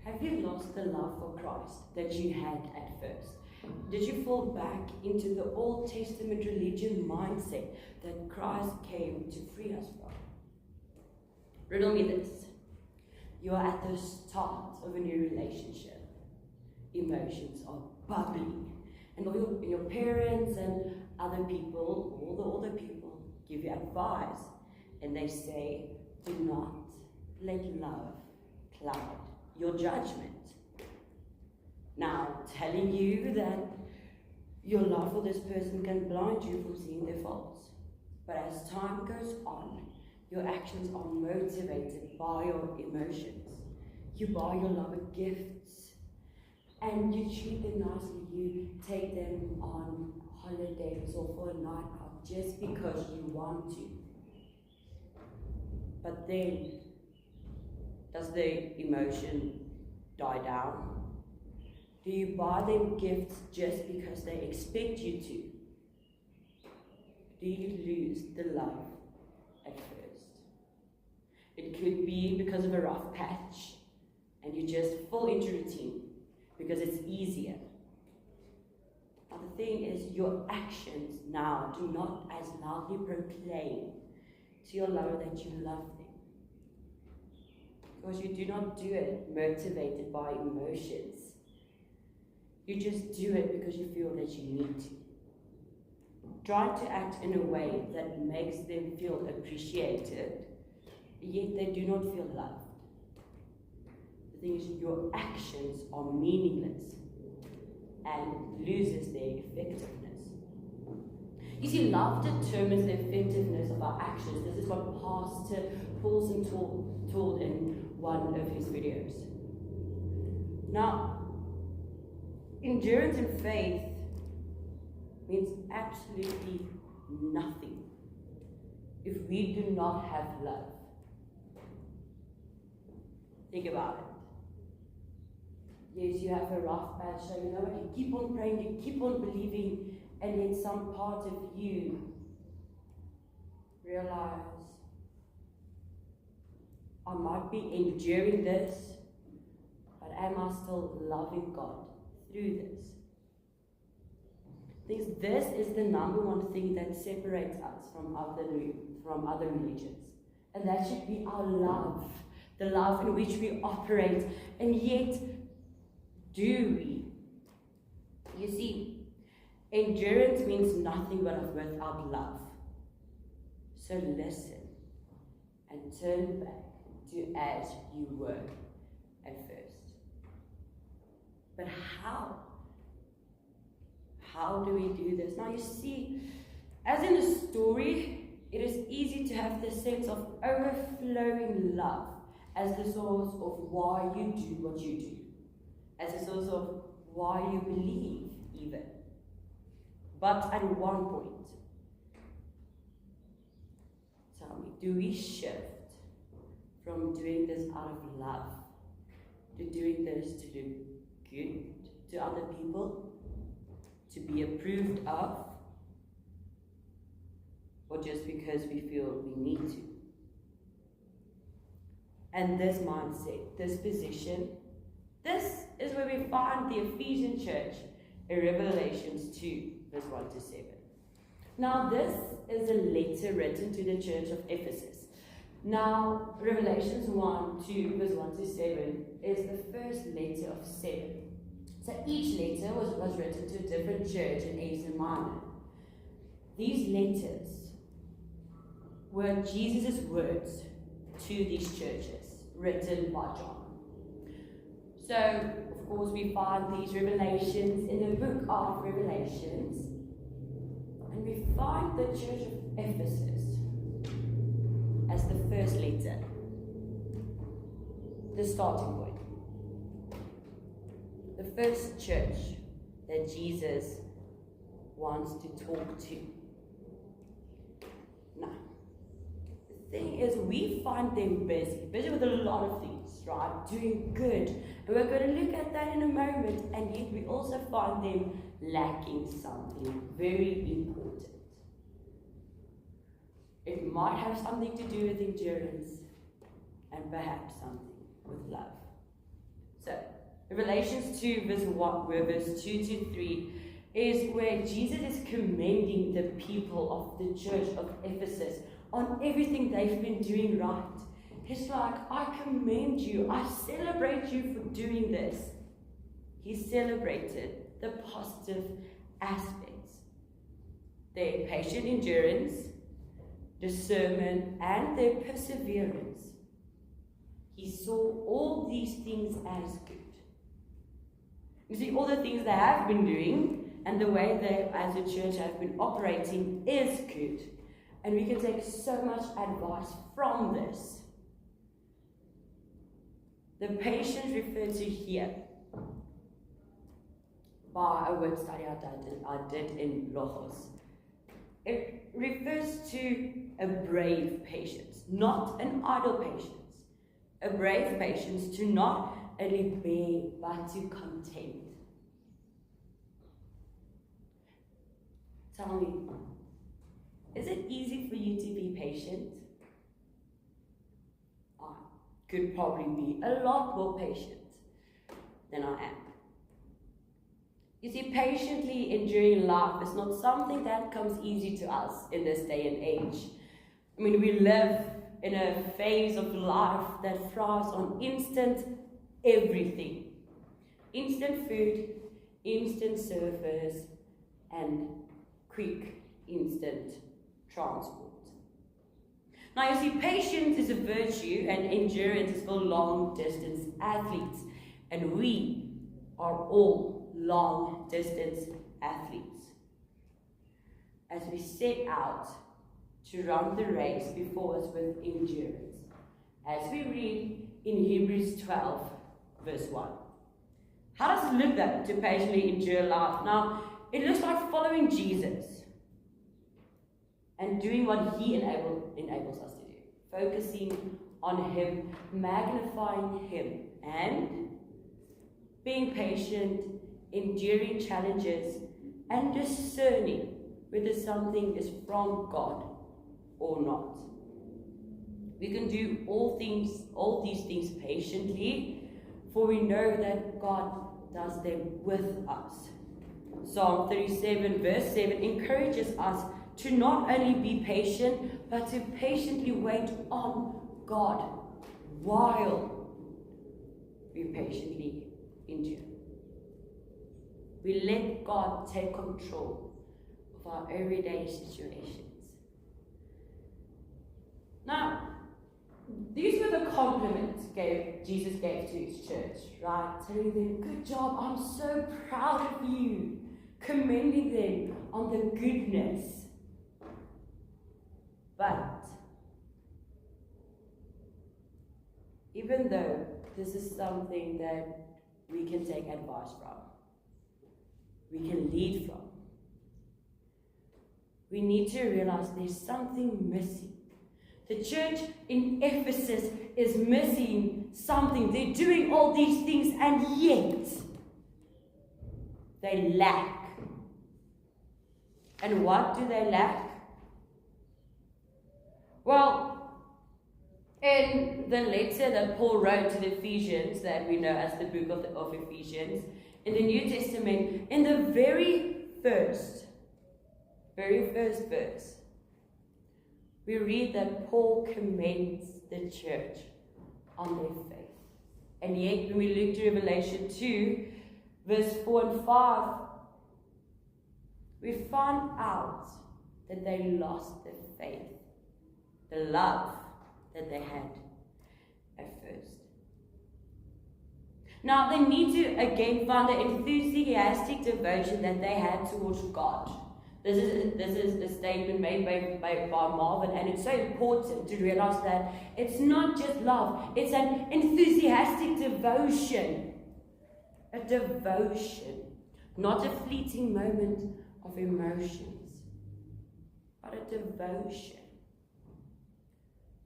Have you lost the love for Christ that you had at first? Did you fall back into the Old Testament religion mindset that Christ came to free us from? Riddle me this. You are at the start of a new relationship. Emotions are bubbling. And all your parents and other people, all the older people, give you advice. And they say, do not let love cloud your judgment. Now, telling you that your love for this person can blind you from seeing their faults. But as time goes on, your actions are motivated by your emotions. You buy your lover gifts, and you treat them nicely. You take them on holidays or for a night out just because you want to. But then, does the emotion die down? Do you buy them gifts just because they expect you to? Do you lose the love at first? It could be because of a rough patch and you just fall into routine because it's easier. Now the thing is, your actions now do not as loudly proclaim to your lover that you love them. Because you do not do it motivated by emotions. You just do it because you feel that you need to. Try to act in a way that makes them feel appreciated, yet they do not feel loved. The thing is, your actions are meaningless and loses their effectiveness. You see, love determines the effectiveness of our actions. This is what Pastor Paulson told in one of his videos. Now, endurance in faith means absolutely nothing if we do not have love. Think about it. Yes, you have a rough patch, so you know what, you keep on praying, you keep on believing, and then some part of you realize, I might be enduring this, but am I still loving God through this? Because this is the number one thing that separates us from other religions. And that should be our love, the love in which we operate. And yet, do we? You see, endurance means nothing but without love. So listen and turn back to as you were at first. But how? How do we do this? Now you see, as in a story, it is easy to have this sense of overflowing love as the source of why you do what you do, as the source of why you believe even. But at one point, tell me, do we shift from doing this out of love to doing this to do good to other people, to be approved of, or just because we feel we need to? And this mindset, this position, this is where we find the Ephesian church in Revelations 2, verse 1 to 7. Now this is a letter written to the church of Ephesus. Now, Revelations 1, 2, verse 1 to 7 is the first letter of 7. So each letter was written to a different church in Asia Minor. These letters were Jesus' words to these churches, written by John. So, of course, we find these revelations in the book of Revelations, and we find the church of Ephesus as the first letter, the starting point. The first church that Jesus wants to talk to. Now, the thing is, we find them busy with a lot of things, right? Doing good. And we're going to look at that in a moment, and yet we also find them lacking something very important. It might have something to do with endurance, and perhaps something with love. So, Revelations 2, verse 2 to 3 is where Jesus is commending the people of the church of Ephesus on everything they've been doing right. He's like, I commend you, I celebrate you for doing this. He celebrated the positive aspects, their patient endurance, discernment, and their perseverance. He saw all these things as good. You see, all the things they have been doing and the way they, as a church, have been operating is good. And we can take so much advice from this. The patience referred to here by a word study I did in Logos. It refers to a brave patience, not an idle patience. A brave patience to not only bear, but to content. Tell me, is it easy for you to be patient? I could probably be a lot more patient than I am. You see, patiently enduring life is not something that comes easy to us in this day and age. I mean, we live in a phase of life that thrives on instant everything. Instant food, instant service, and quick, instant transport. Now you see, patience is a virtue and endurance is for long-distance athletes. And we are all long-distance athletes. As we set out to run the race before us with endurance. As we read in Hebrews 12, verse 1. How does it look then to patiently endure life? Now, it looks like following Jesus and doing what He enables us to do. Focusing on Him, magnifying Him, and being patient, enduring challenges, and discerning whether something is from God or not. We can do all these things patiently, for we know that God does them with us. Psalm 37 verse 7 encourages us to not only be patient, but to patiently wait on God while we patiently endure. We let God take control of our everyday situations. Now, these were the compliments Jesus gave to His church, right? Telling them, good job, I'm so proud of you. Commending them on the goodness. But, even though this is something that we can take advice from, we can lead from, we need to realize there's something missing. The church in Ephesus is missing something. They're doing all these things and yet they lack. And what do they lack? Well, in the letter that Paul wrote to the Ephesians, that we know as the book of Ephesians, in the New Testament, in the very first verse, we read that Paul commends the church on their faith. And yet, when we look to Revelation 2, verse 4 and 5, we find out that they lost their faith, the love that they had at first. Now, they need to again find the enthusiastic devotion that they had towards God. This is a statement made by Marvin, and it's so important to realize that it's not just love, it's an enthusiastic devotion. A devotion, not a fleeting moment of emotions, but a devotion.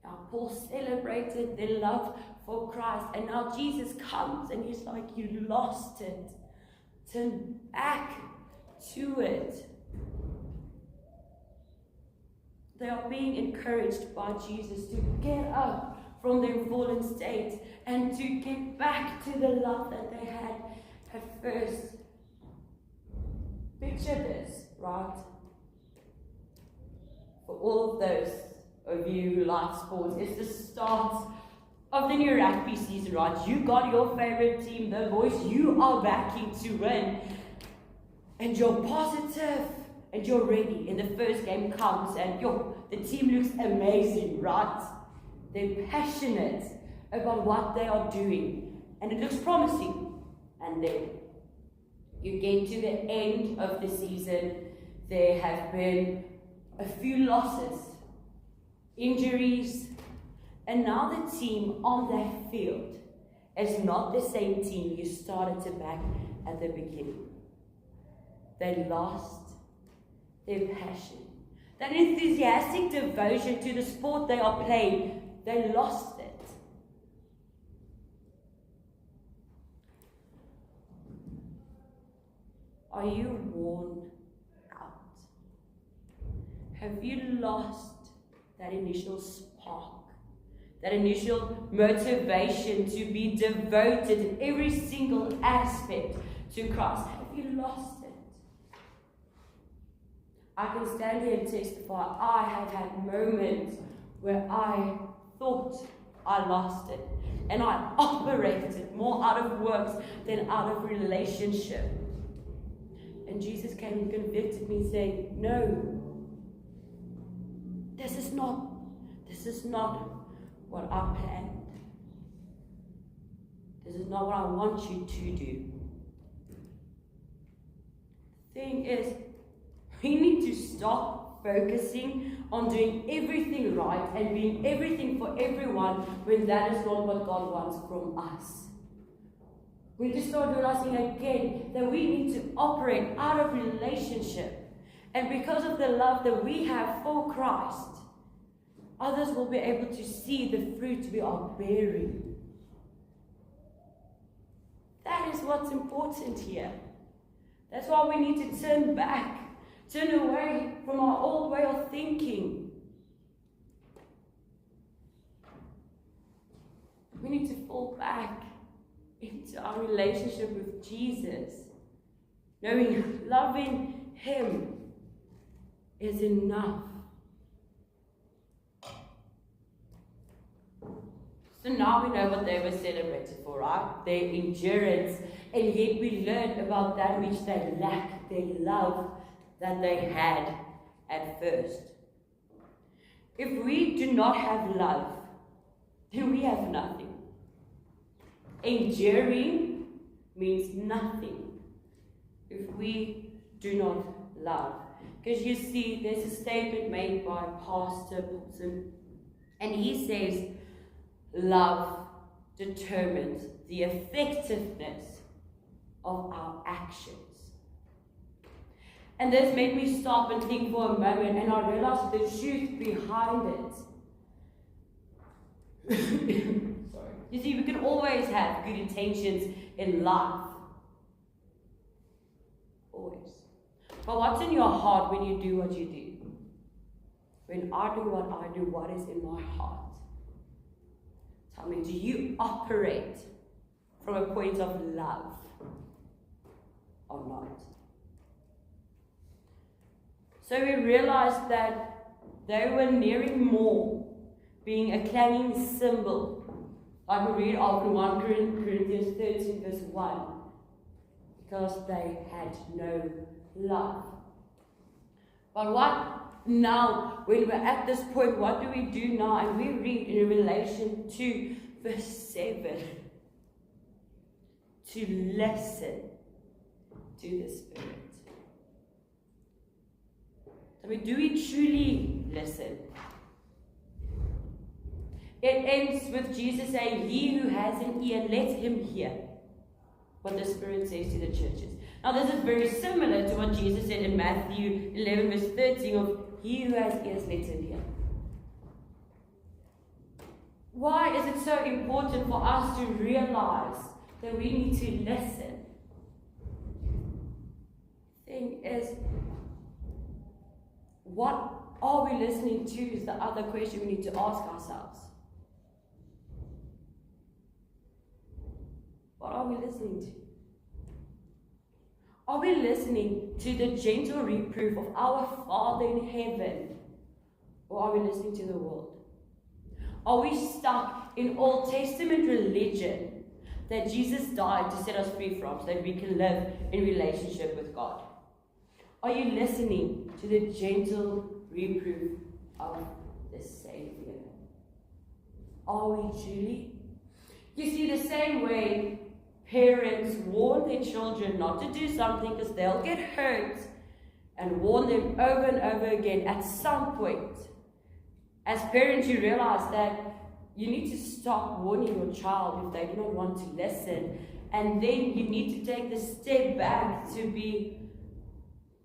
Now, Paul celebrated their love for Christ, and now Jesus comes and He's like, you lost it. Turn back to it. They are being encouraged by Jesus to get up from their fallen state and to get back to the love that they had at first. Picture this, right? For all of those of you who like sports, it's the start of the new rugby season, right? You got your favorite team, the boys you are backing to win, and you're positive and you're ready. And the first game comes and the team looks amazing, right? They're passionate about what they are doing and it looks promising. And then you get to the end of the season, there have been a few losses, injuries, and now the team on that field is not the same team you started to back at the beginning. They lost their passion, that enthusiastic devotion to the sport they are playing. They lost it. Are you worn out? Have you lost that initial spark, that initial motivation to be devoted in every single aspect to Christ? Have you lost it? I can stand here and testify, I have had moments where I thought I lost it, and I operated more out of works than out of relationship. And Jesus came and convicted me, saying, no, this is not what I planned. This is not what I want you to do. The thing is, we need to stop focusing on doing everything right and being everything for everyone when that is not what God wants from us. We need to start realizing again that we need to operate out of relationship. And because of the love that we have for Christ, others will be able to see the fruit we are bearing. That is what's important here. That's why we need to turn back. Turn away from our old way of thinking. We need to fall back into our relationship with Jesus. Knowing, loving Him is enough. So now we know what they were celebrated for, right? Their endurance. And yet we learn about that which they lacked, their love that they had at first. If we do not have love, then we have nothing. Enduring means nothing if we do not love. Because you see, there's a statement made by Pastor Paulson, and he says, love determines the effectiveness of our actions. And this made me stop and think for a moment, and I realized the truth behind it. Sorry. You see, we can always have good intentions in life. Always. But what's in your heart when you do what you do? When I do what I do, what is in my heart? Tell me, do you operate from a point of love or not? So we realized that they were nearing more being a clanging cymbal. Like we read of in 1 Corinthians 13 verse 1. Because they had no love. But what now, when we're at this point, what do we do now? And we read in Revelation 2 verse 7. To listen to the Spirit. I mean, do we truly listen? It ends with Jesus saying, he who has an ear, let him hear what the Spirit says to the churches. Now, this is very similar to what Jesus said in Matthew 11 verse 13 of, he who has ears, let him hear. Why is it so important for us to realize that we need to listen? The thing is, what are we listening to is the other question we need to ask ourselves. we listening to? Are we listening to the gentle reproof of our Father in heaven? Or are we listening to the world? Are we stuck in Old Testament religion that Jesus died to set us free from so that we can live in relationship with God? Are you listening to the gentle reproof of the Savior? Are we truly? You see, the same way parents warn their children not to do something because they'll get hurt, and warn them over and over again, at some point, as parents, you realize that you need to stop warning your child if they do not want to listen, and then you need to take the step back to be,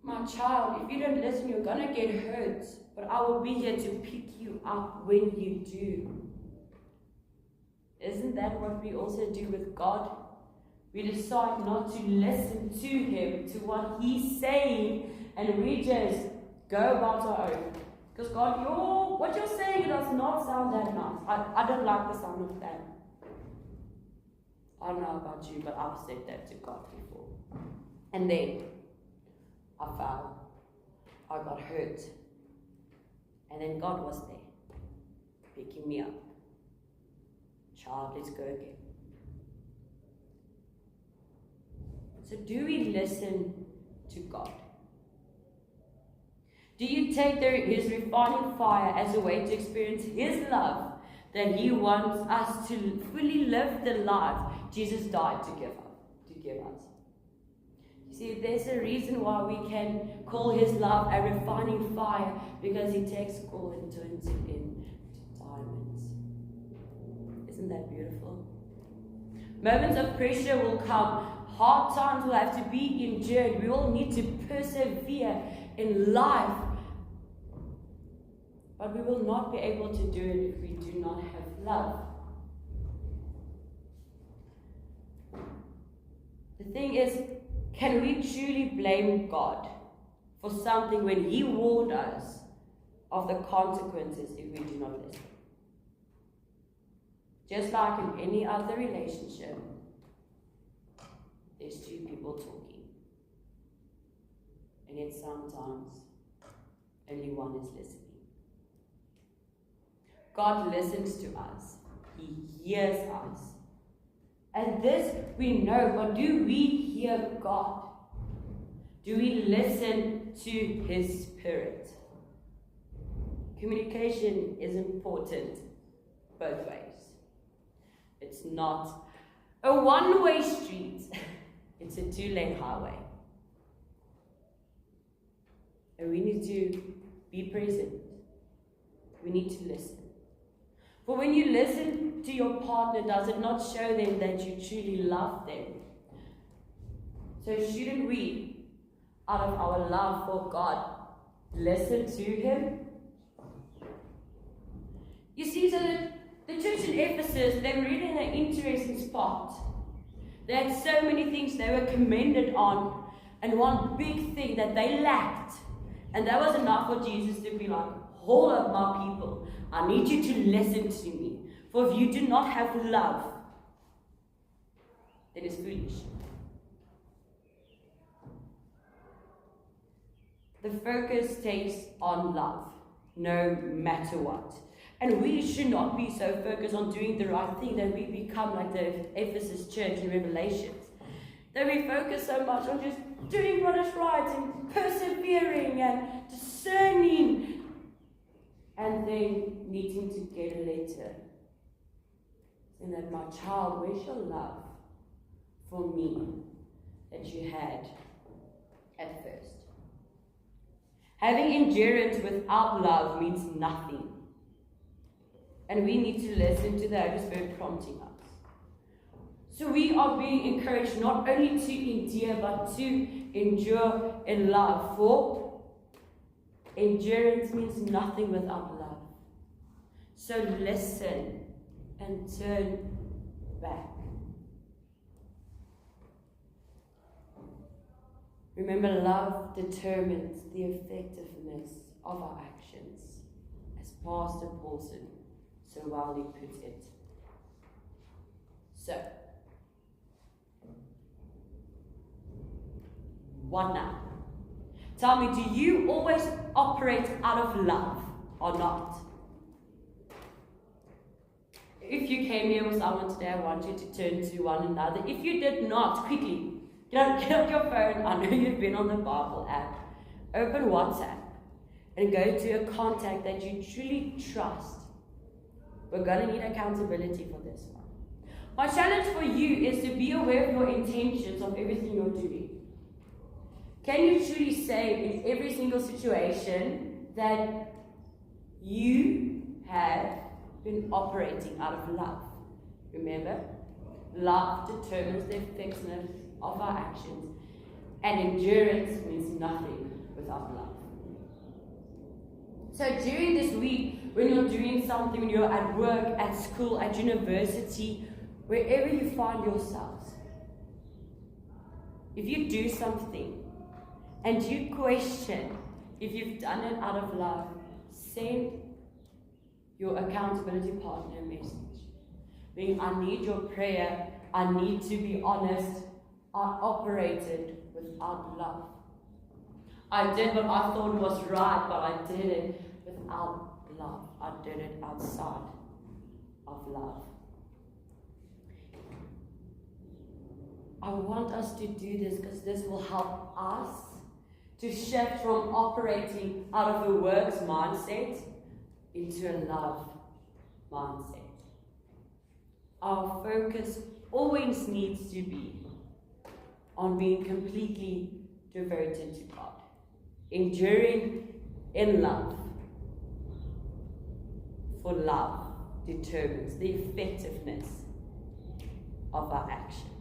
my child, if you don't listen, you're going to get hurt, but I will be here to pick you up when you do. Isn't that what we also do with God? We decide not to listen to Him, to what He's saying, and we just go about our own. Because God, what you're saying does not sound that nice. I don't like the sound of that. I don't know about you, but I've said that to God before. And then I fell. I got hurt. And then God was there, picking me up. Child, let's go again. So do we listen to God? Do you take His refining fire as a way to experience His love, that He wants us to fully live the life Jesus died to give us? You see, there's a reason why we can call His love a refining fire, because He takes gold and turns it into diamonds. Isn't that beautiful? Moments of pressure will come. Hard times will have to be endured. We all need to persevere in life. But we will not be able to do it if we do not have love. The thing is, can we truly blame God for something when He warned us of the consequences if we do not listen? Just like in any other relationship, there's two people talking. And yet sometimes only one is listening. God listens to us. He hears us. And this we know, but do we hear God? Do we listen to His Spirit? Communication is important both ways. It's not a one-way street. It's a two-lane highway. And we need to be present. We need to listen. For when you listen to your partner, does it not show them that you truly love them? So shouldn't we, out of our love for God, listen to Him? You see, so the church in Ephesus, they were really in an interesting spot. They had so many things they were commended on, and one big thing that they lacked, and that was enough for Jesus to be like, hold up, my people, I need you to listen to me. For if you do not have love, then it's foolish. The focus stays on love, no matter what. And we should not be so focused on doing the right thing that we become like the Ephesus church in Revelations. That we focus so much on just doing what is right and persevering and discerning, and then needing to get a letter. And that, my child, where's your love for me that you had at first? Having endurance without love means nothing. And we need to listen to the Holy Spirit prompting us. So we are being encouraged not only to endure, but to endure in love. For endurance means nothing without love. So listen and turn back. Remember, love determines the effectiveness of our actions, as Pastor Paulson so wildly puts it. So, What now? Tell me, do you always operate out of love or not? If you came here with someone today, I want you to turn to one another. If you did not, quickly, get up your phone. I know you've been on the Bible app. Open WhatsApp and go to a contact that you truly trust. We're going to need accountability for this one. My challenge for you is to be aware of your intentions of everything you're doing. Can you truly say in every single situation that you have been operating out of love? Remember, love determines the effectiveness of our actions, and endurance means nothing without love. So during this week, when you're doing something, when you're at work, at school, at university, wherever you find yourselves, if you do something and you question if you've done it out of love, send your accountability partner a message. Meaning, I need your prayer, I need to be honest, I operated without love. I did what I thought was right, but I did it without love. I did it outside of love. I want us to do this because this will help us to shift from operating out of a works mindset into a love mindset. Our focus always needs to be on being completely devoted to God, enduring in love. For love determines the effectiveness of our action.